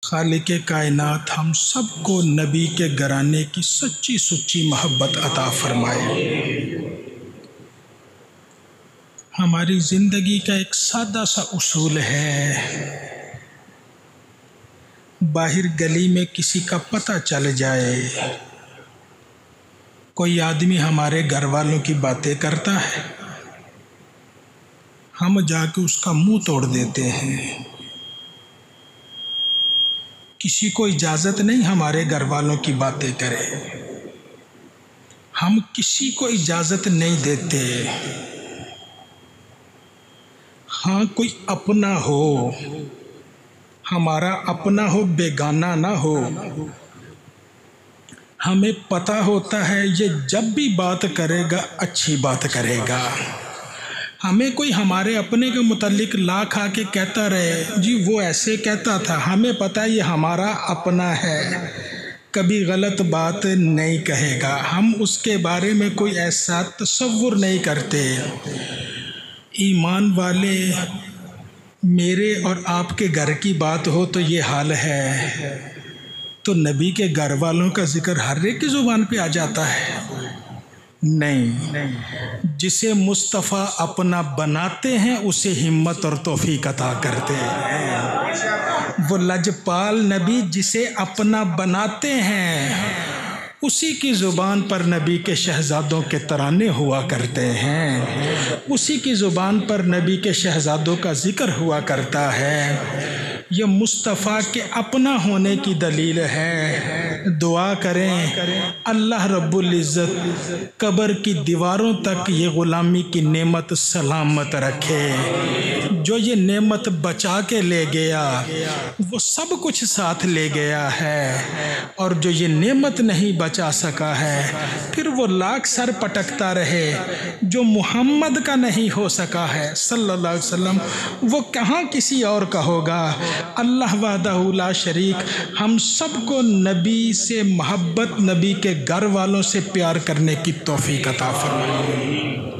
खालिक़े कायनात हम सबको नबी के घराने की सच्ची सुच्ची मोहब्बत अता फरमाए। हमारी ज़िंदगी का एक सादा सा उसूल है, बाहर गली में किसी का पता चल जाए, कोई आदमी हमारे घर वालों की बातें करता है, हम जाके उसका मुंह तोड़ देते हैं। किसी को इजाज़त नहीं हमारे घर वालों की बातें करे, हम किसी को इजाज़त नहीं देते। हाँ, कोई अपना हो, हमारा अपना हो, बेगाना ना हो, हमें पता होता है ये जब भी बात करेगा अच्छी बात करेगा। हमें कोई हमारे अपने के मुतालिक ला खा के कहता रहे जी वो ऐसे कहता था, हमें पता है ये हमारा अपना है, कभी गलत बात नहीं कहेगा। हम उसके बारे में कोई ऐसा तसव्वुर नहीं करते। ईमान वाले, मेरे और आपके घर की बात हो तो ये हाल है, तो नबी के घर वालों का जिक्र हर एक की ज़ुबान पे आ जाता है? नहीं। जिसे मुस्तफ़ा अपना बनाते हैं उसे हिम्मत और तौफीक अता करते हैं। वो लजपाल नबी जिसे अपना बनाते हैं उसी की ज़ुबान पर नबी के शहज़ादों के तराने हुआ करते हैं, उसी की ज़ुबान पर नबी के शहज़ादों का ज़िक्र हुआ करता है। ये मुस्तफ़ा के अपना होने की दलील है। दुआ करें अल्लाह रब्बुल इज़्ज़त कब्र की दीवारों तक ये ग़ुलामी की नेमत सलामत रखे। जो ये नेमत बचा के ले गया वो सब कुछ साथ ले गया है, और जो ये नेमत नहीं बचा सका है फिर वो लाख सर पटकता रहे। जो मोहम्मद का नहीं हो सका है सल्लल्लाहु अलैहि वसल्लम, वो कहाँ किसी और का होगा। अल्लाह वहदहू ला शरीक हम सबको नबी से मोहब्बत, नबी के घर वालों से प्यार करने की तौफीक अता फरमाए।